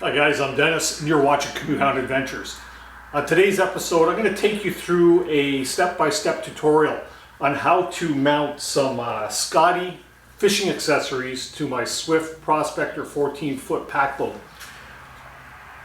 Hi guys, I'm Dennis and you're watching CANOEHOUND Adventures. On today's episode, I'm going to take you through a step-by-step tutorial on how to mount some Scotty fishing accessories to my Swift Prospector 14-foot pack boat.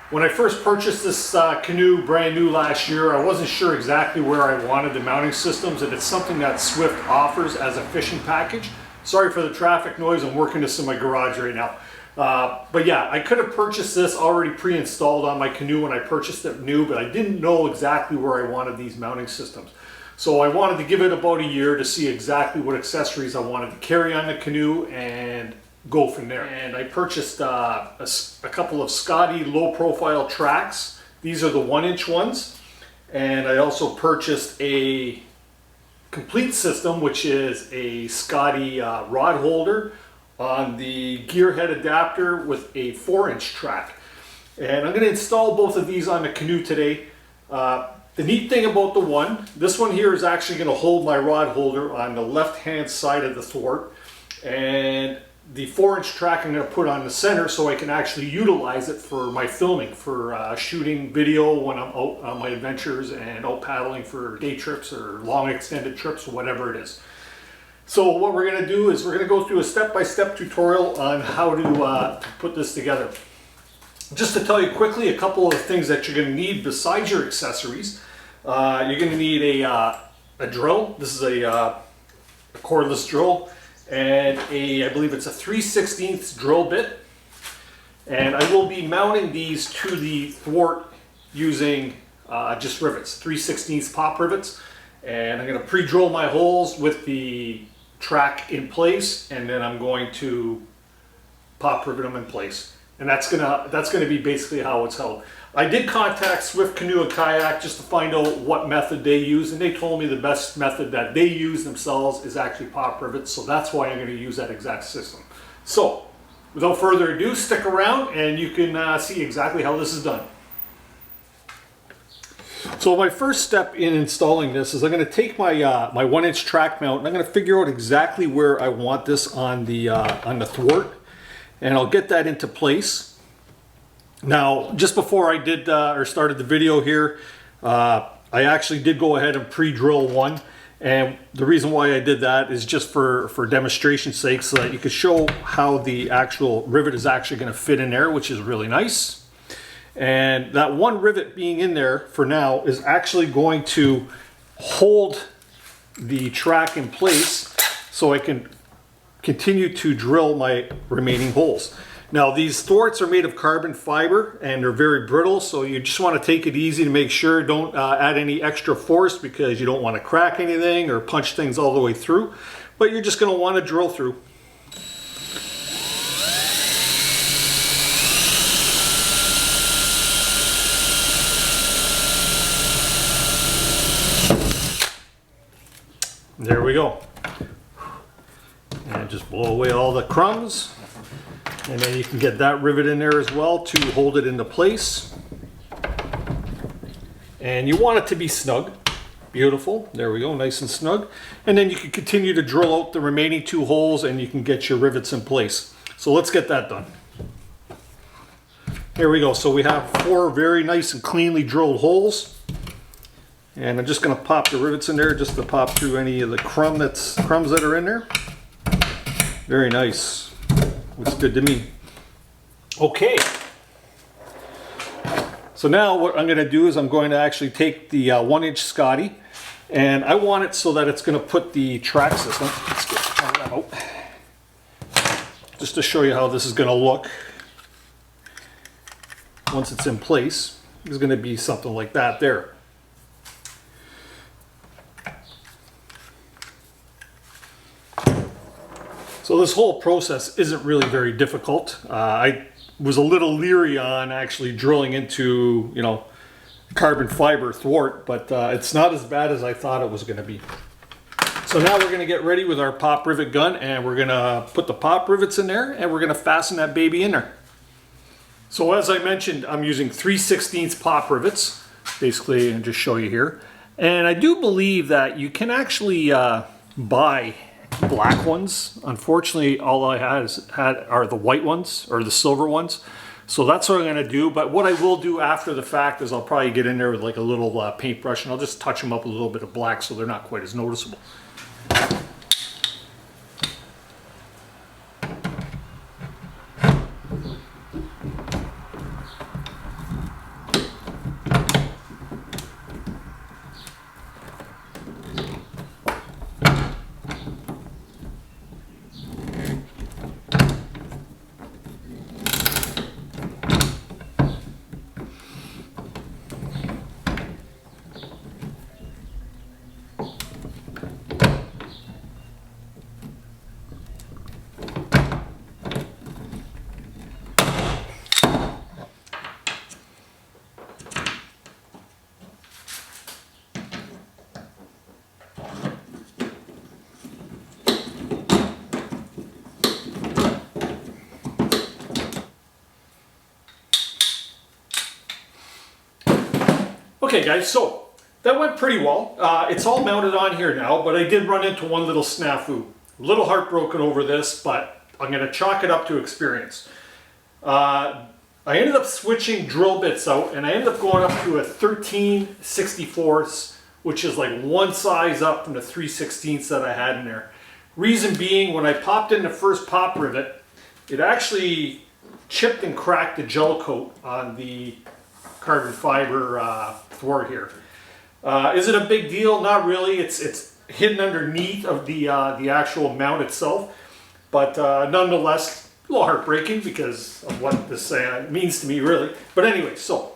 When I first purchased this canoe brand new last year, I wasn't sure exactly where I wanted the mounting systems, and it's something that Swift offers as a fishing package. Sorry for the traffic noise, I'm working this in my garage right now. But yeah, I could have purchased this already pre-installed on my canoe when I purchased it new, but I didn't know exactly where I wanted these mounting systems. So I wanted to give it about a year to see exactly what accessories I wanted to carry on the canoe and go from there. And I purchased a couple of Scotty low-profile tracks. These are the 1-inch ones. And I also purchased a complete system, which is a Scotty rod holder on the Gearhead adapter with a 4-inch track. And I'm going to install both of these on the canoe today. The neat thing about this one here is actually going to hold my rod holder on the left-hand side of the thwart. And the 4-inch track I'm going to put on the center so I can actually utilize it for my filming, for shooting video when I'm out on my adventures and out paddling for day trips or long extended trips or whatever it is. So what we're going to do is we're going to go through a step-by-step tutorial on how to put this together. Just to tell you quickly a couple of things that you're going to need besides your accessories. You're going to need a drill. This is a cordless drill, and I believe it's a 3/16 drill bit. And I will be mounting these to the thwart using just rivets, 3/16 pop rivets. And I'm going to pre-drill my holes with the track in place, and then I'm going to pop rivet them in place. And that's gonna be basically how it's held. I did contact Swift Canoe and Kayak just to find out what method they use, and they told me the best method that they use themselves is actually pop rivets, so that's why I'm going to use that exact system. So without further ado, stick around and you can see exactly how this is done. So my first step in installing this is I'm going to take my my 1-inch track mount and I'm going to figure out exactly where I want this on the thwart, and I'll get that into place. Now, just before I did or started the video here, I actually did go ahead and pre-drill one, and the reason why I did that is just for demonstration's sake, so that you could show how the actual rivet is actually going to fit in there, which is really nice. And that one rivet being in there for now is actually going to hold the track in place so I can continue to drill my remaining holes. Now, these thwarts are made of carbon fiber and they're very brittle, so you just want to take it easy to make sure. Don't add any extra force because you don't want to crack anything or punch things all the way through, but you're just going to want to drill through. There we go. And just blow away all the crumbs. And then you can get that rivet in there as well to hold it into place. And you want it to be snug. Beautiful. There we go, nice and snug. And then you can continue to drill out the remaining 2 holes and you can get your rivets in place. So let's get that done. Here we go. So we have 4 very nice and cleanly drilled holes. And I'm just going to pop the rivets in there just to pop through any of the crumbs that are in there. Very nice. Looks good to me. Okay. So now what I'm going to do is I'm going to actually take the 1-inch Scotty, and I want it so that it's going to put the track system. Let's get that out. Just to show you how this is going to look once it's in place. It's going to be something like that there. So this whole process isn't really very difficult. I was a little leery on actually drilling into, carbon fiber thwart, but it's not as bad as I thought it was going to be. So now we're going to get ready with our pop rivet gun, and we're going to put the pop rivets in there, and we're going to fasten that baby in there. So as I mentioned, I'm using 3/16 pop rivets, basically, and just show you here. And I do believe that you can actually buy black ones. Unfortunately, all I had are the white ones or the silver ones. So that's what I'm going to do. But what I will do after the fact is I'll probably get in there with like a little paintbrush, and I'll just touch them up with a little bit of black so they're not quite as noticeable. Okay guys, so that went pretty well. It's all mounted on here now, but I did run into one little snafu. A little heartbroken over this, but I'm going to chalk it up to experience. I ended up switching drill bits out, and I ended up going up to a 13/64, which is like one size up from the 3/16 that I had in there. Reason being, when I popped in the first pop rivet, it actually chipped and cracked the gel coat on the carbon fiber thwart here. Is it a big deal? Not really. It's hidden underneath of the actual mount itself, but nonetheless, a little heartbreaking because of what this means to me, really. But anyway, so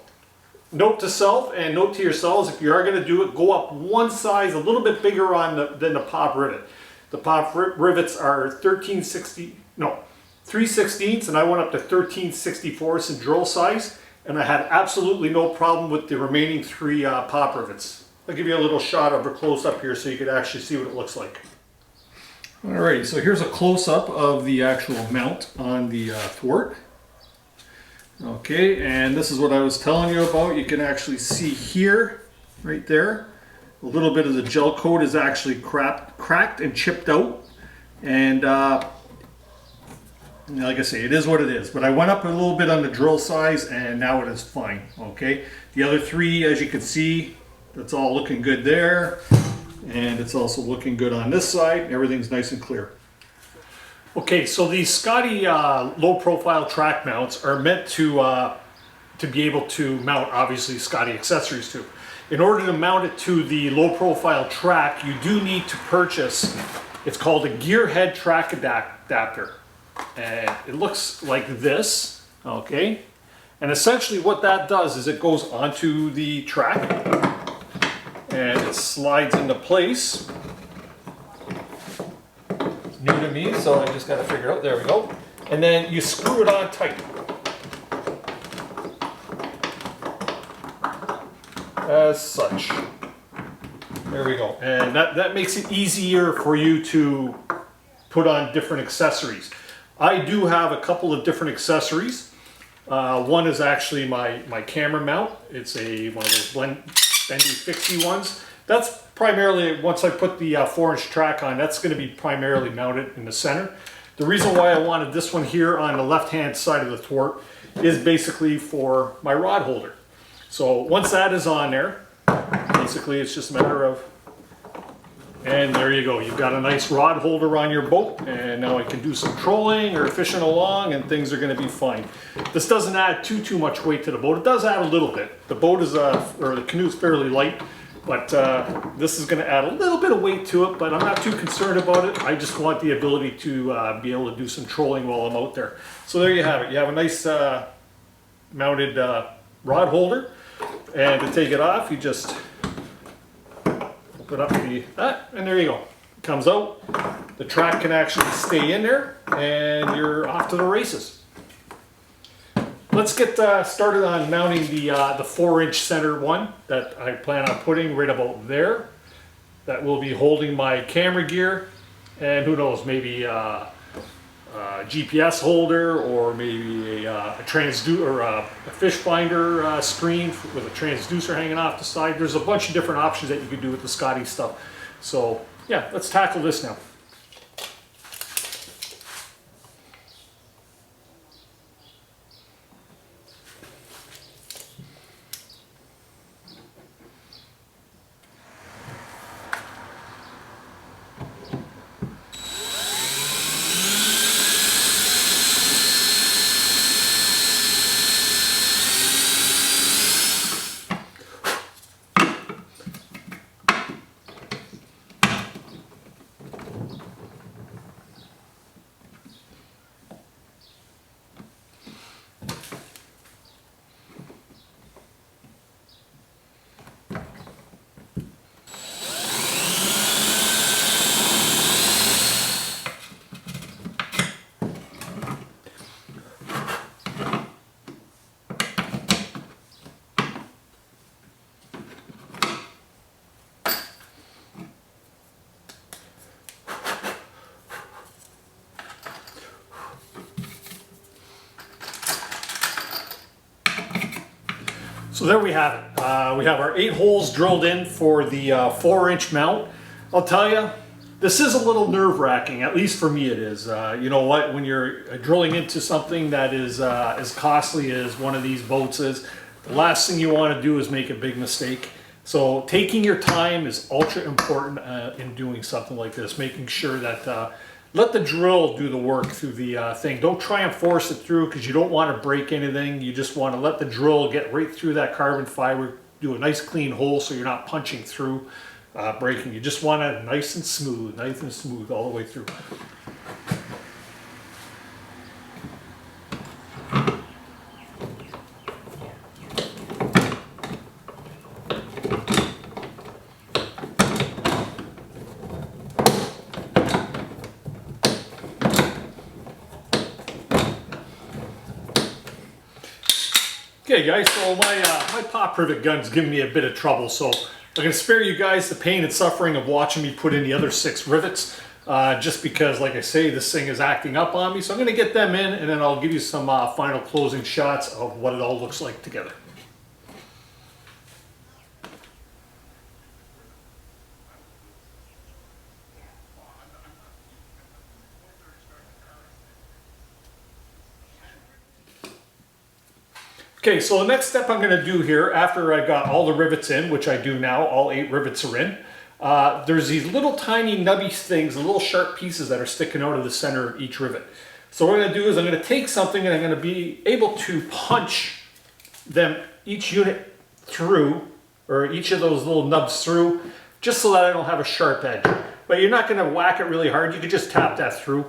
note to self and note to yourselves: if you are going to do it, go up one size, a little bit bigger on than the pop rivet. The pop rivets are 3/16, and I went up to 13/64 in drill size. And I had absolutely no problem with the remaining three pop rivets. I'll give you a little shot of a close-up here so you can actually see what it looks like. Alrighty, so here's a close-up of the actual mount on the thwart. Okay, and this is what I was telling you about. You can actually see here, right there, a little bit of the gel coat is actually cracked and chipped out. And like I say, it is what it is, but I went up a little bit on the drill size and now it is fine. Okay, the other three, as you can see, that's all looking good there, and it's also looking good on this side. Everything's nice and clear. Okay, so these Scotty low profile track mounts are meant to be able to mount, obviously, Scotty accessories to. In order to mount it to the low profile track, you do need to purchase, it's called a Gearhead track adapter. And it looks like this, okay? And essentially what that does is it goes onto the track and it slides into place. It's new to me, so I just got to figure it out. There we go. And then you screw it on tight. As such. There we go. And that makes it easier for you to put on different accessories. I do have a couple of different accessories. One is actually my camera mount. It's one of those bendy fixie ones. That's primarily, once I put the 4-inch track on, that's going to be primarily mounted in the center. The reason why I wanted this one here on the left-hand side of the thwart is basically for my rod holder. So once that is on there, basically it's just a matter of, and there you go. You've got a nice rod holder on your boat, and now I can do some trolling or fishing along, and things are going to be fine. This doesn't add too much weight to the boat. It does add a little bit. The boat is or the canoe is fairly light, but this is going to add a little bit of weight to it. But I'm not too concerned about it. I just want the ability to be able to do some trolling while I'm out there. So there you have it. You have a nice mounted rod holder, and to take it off, you just put up and there you go. It comes out. The track can actually stay in there, and you're off to the races. Let's get started on mounting the 4-inch center one that I plan on putting right about there. That will be holding my camera gear, and who knows, maybe a GPS holder, or maybe a transducer or a fish finder screen with a transducer hanging off the side. There's a bunch of different options that you can do with the Scotty stuff. So yeah, let's tackle this now. So there we have it. We have our 8 holes drilled in for the 4-inch mount. I'll tell you, this is a little nerve-wracking, at least for me it is. You know what, when you're drilling into something that is as costly as one of these boats is, the last thing you want to do is make a big mistake. So taking your time is ultra important in doing something like this, making sure that let the drill do the work through the thing. Don't try and force it through because you don't want to break anything. You just want to let the drill get right through that carbon fiber, do a nice clean hole so you're not punching through, breaking. You just want it nice and smooth all the way through. Okay guys, so my pop rivet gun's giving me a bit of trouble, so I'm going to spare you guys the pain and suffering of watching me put in the other 6 rivets, just because, like I say, this thing is acting up on me. So I'm going to get them in, and then I'll give you some final closing shots of what it all looks like together. Okay, so the next step I'm going to do here, after I've got all the rivets in, which I do now, all 8 rivets are in, there's these little tiny nubby things, little sharp pieces that are sticking out of the center of each rivet. So what I'm going to do is I'm going to take something and I'm going to be able to punch them, each unit through, or each of those little nubs through, just so that I don't have a sharp edge. But you're not going to whack it really hard, you can just tap that through.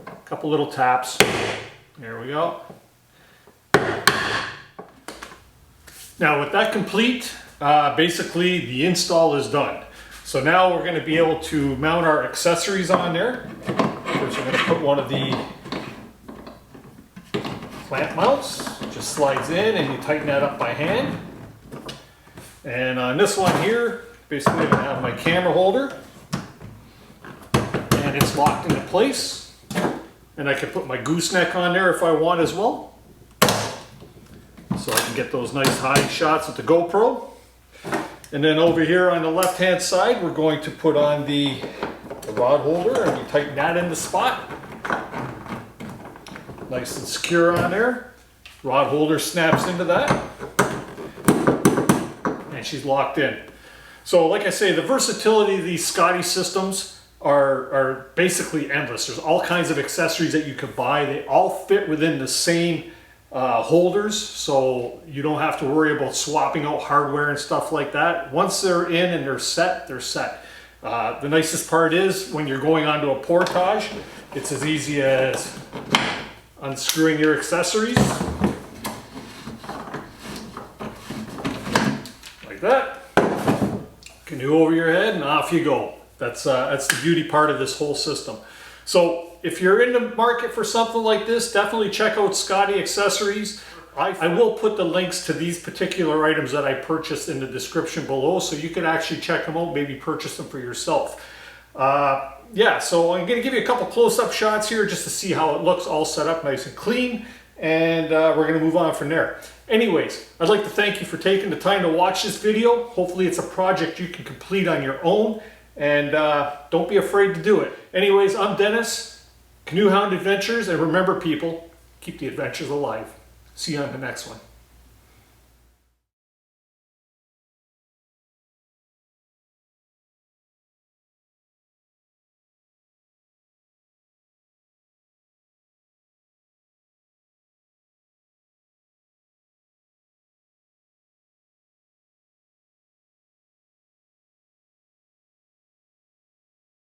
A couple little taps. There we go. Now with that complete, basically the install is done. So now we're going to be able to mount our accessories on there. First we're going to put one of the clamp mounts. It just slides in and you tighten that up by hand. And on this one here, basically I'm going to have my camera holder. And it's locked into place. And I can put my gooseneck on there if I want as well. So I can get those nice high shots with the GoPro. And then over here on the left hand side, we're going to put on the rod holder and we tighten that in the spot. Nice and secure on there. Rod holder snaps into that. And she's locked in. So like I say, the versatility of these Scotty systems are basically endless. There's all kinds of accessories that you could buy. They all fit within the same holders, so you don't have to worry about swapping out hardware and stuff like that. Once they're in and they're set, they're set. The nicest part is when you're going onto a portage, it's as easy as unscrewing your accessories like that. Canoe over your head and off you go. That's the beauty part of this whole system. So if you're in the market for something like this, definitely check out Scotty Accessories. I will put the links to these particular items that I purchased in the description below, so you can actually check them out, maybe purchase them for yourself. Yeah, so I'm going to give you a couple close-up shots here just to see how it looks all set up nice and clean, and we're going to move on from there. Anyways, I'd like to thank you for taking the time to watch this video. Hopefully it's a project you can complete on your own, and don't be afraid to do it. Anyways, I'm Dennis, Canoe Hound Adventures, and remember people, keep the adventures alive. See you on the next one.